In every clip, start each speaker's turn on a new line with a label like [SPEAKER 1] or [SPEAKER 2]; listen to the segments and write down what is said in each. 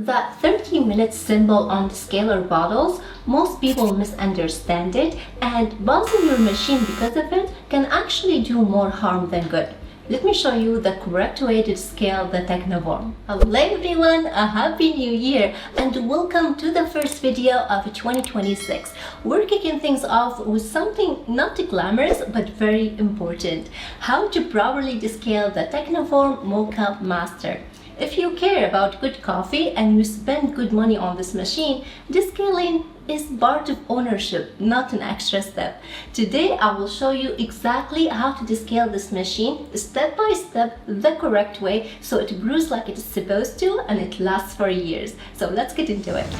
[SPEAKER 1] That 30-minute symbol on the scaler bottles, most people misunderstand it, and buzzing your machine because of it can actually do more harm than good. Let me show you the correct way to scale the Technivorm. Hello everyone, a happy new year and welcome to the first video of 2026. We're kicking things off with something not glamorous but very important. How to properly descale the Technivorm Moccamaster. If you care about good coffee and you spend good money on this machine, descaling is part of ownership, not an extra step. Today I will show you exactly how to descale this machine step by step the correct way so it brews like it is supposed to and it lasts for years. So let's get into it.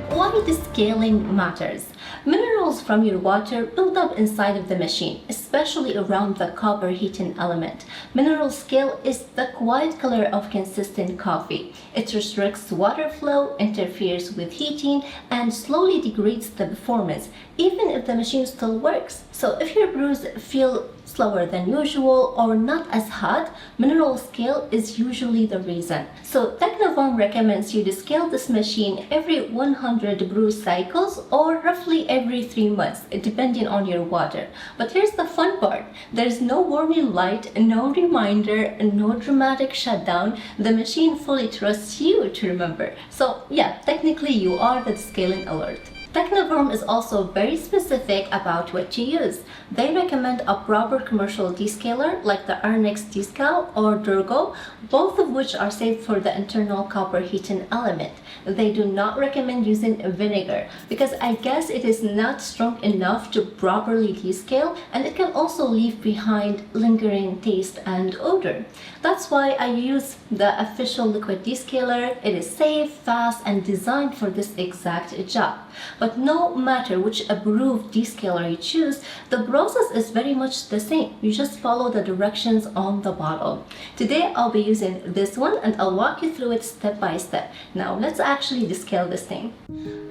[SPEAKER 1] Why descaling matters. Minerals from your water build up inside of the machine, especially around the copper heating element. Mineral scale is the quiet killer of consistent coffee. It restricts water flow, interferes with heating, and slowly degrades the performance, even if the machine still works. So if your brews feel slower than usual or not as hot, mineral scale is usually the reason. So Technivorm recommends you descale this machine every 100 brew cycles or roughly every 3 months, depending on your water. But here's the fun part. There's no warning light, no reminder, no dramatic shutdown. The machine fully trusts you to remember. So yeah, technically you are the descaling alert. Technivorm is also very specific about what to use. They recommend a proper commercial descaler like the Urnex Descale or Durgo, both of which are safe for the internal copper heating element. They do not recommend using vinegar because I guess it is not strong enough to properly descale and it can also leave behind lingering taste and odor. That's why I use the official liquid descaler. It is safe, fast, and designed for this exact job. But no matter which approved descaler you choose, the process is very much the same. You just follow the directions on the bottle. Today I'll be using this one and I'll walk you through it step by step. Now let's actually descale this thing.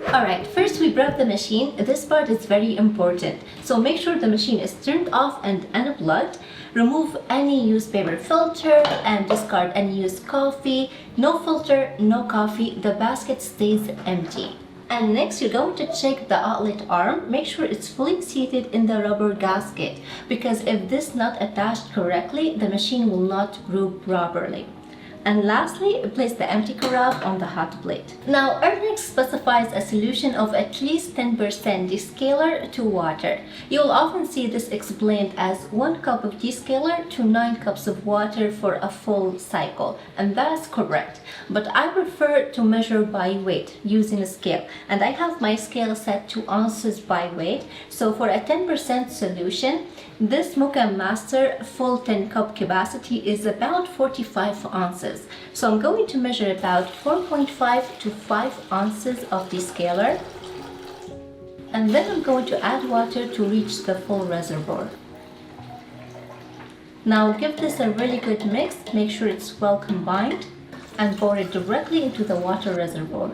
[SPEAKER 1] Alright, first we prep the machine. This part is very important. So make sure the machine is turned off and unplugged. Remove any used paper filter and discard any used coffee. No filter, no coffee. The basket stays empty. And next you're going to check the outlet arm. Make sure it's fully seated in the rubber gasket because if this is not attached correctly, the machine will not brew properly. And lastly, place the empty carafe on the hot plate. Now, Urnex specifies a solution of at least 10% descaler to water. You'll often see this explained as 1 cup of descaler to 9 cups of water for a full cycle. And that's correct. But I prefer to measure by weight using a scale. And I have my scale set to ounces by weight. So for a 10% solution, this Moccamaster full 10 cup capacity is about 45 ounces. So I'm going to measure about 4.5 to 5 ounces of descaler. And then I'm going to add water to reach the full reservoir. Now give this a really good mix, make sure it's well combined, and pour it directly into the water reservoir.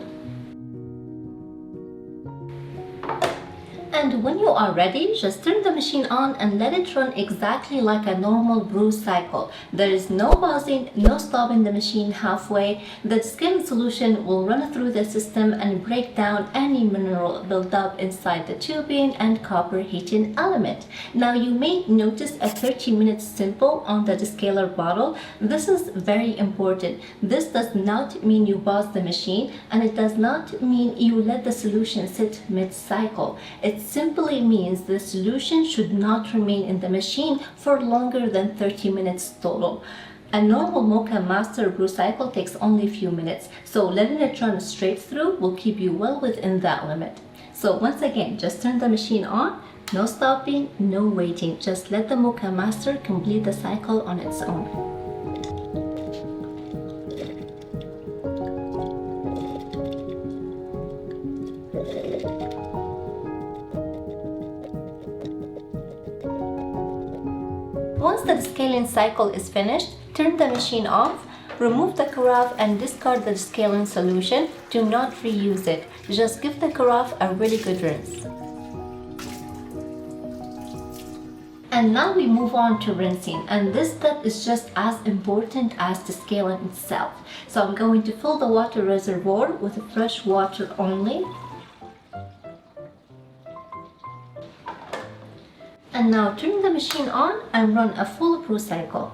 [SPEAKER 1] And when you are ready, just turn the machine on and let it run exactly like a normal brew cycle. There is no pausing, no stopping the machine halfway. The descaling solution will run through the system and break down any mineral buildup inside the tubing and copper heating element. Now you may notice a 30-minute symbol on the descaler bottle. This is very important. This does not mean you pause the machine and it does not mean you let the solution sit mid-cycle. It simply means the solution should not remain in the machine for longer than 30 minutes total. A normal Moccamaster brew cycle takes only a few minutes, so letting it run straight through will keep you well within that limit. So once again, just turn the machine on, no stopping, no waiting, just let the Moccamaster complete the cycle on its own. Once the descaling cycle is finished, turn the machine off, remove the carafe and discard the descaling solution. Do not reuse it. Just give the carafe a really good rinse. And now we move on to rinsing, and this step is just as important as the scaling itself. So I'm going to fill the water reservoir with fresh water only. And now turn the machine on and run a full brew cycle.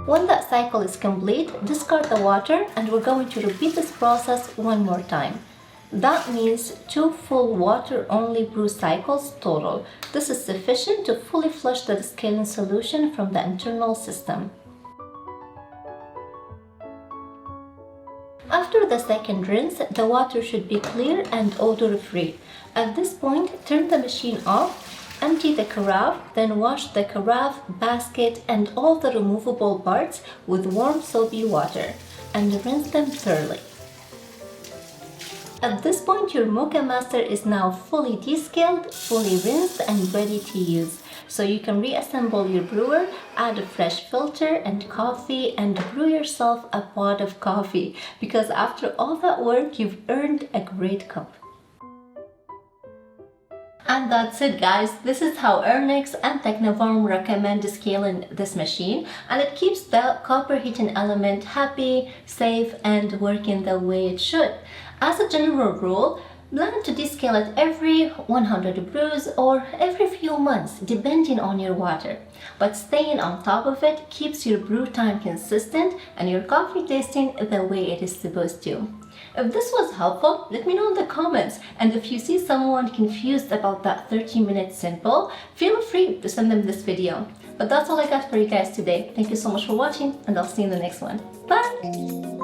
[SPEAKER 1] When that cycle is complete, discard the water, and we're going to repeat this process one more time. That means 2 full water-only brew cycles total. This is sufficient to fully flush the descaling solution from the internal system. After the second rinse, the water should be clear and odor-free. At this point, turn the machine off, empty the carafe, then wash the carafe, basket, and all the removable parts with warm soapy water, and rinse them thoroughly. At this point, your Moccamaster is now fully descaled, fully rinsed, and ready to use. So you can reassemble your brewer, add a fresh filter and coffee, and brew yourself a pot of coffee, because after all that work, you've earned a great cup. And that's it, guys. This is how Urnex and Technivorm recommend descaling this machine, and it keeps the copper heating element happy, safe, and working the way it should. As a general rule, plan to descale it every 100 brews or every few months, depending on your water. But staying on top of it keeps your brew time consistent and your coffee tasting the way it is supposed to. If this was helpful, let me know in the comments. And if you see someone confused about that 30-minute simple, feel free to send them this video. But that's all I got for you guys today. Thank you so much for watching, and I'll see you in the next one. Bye!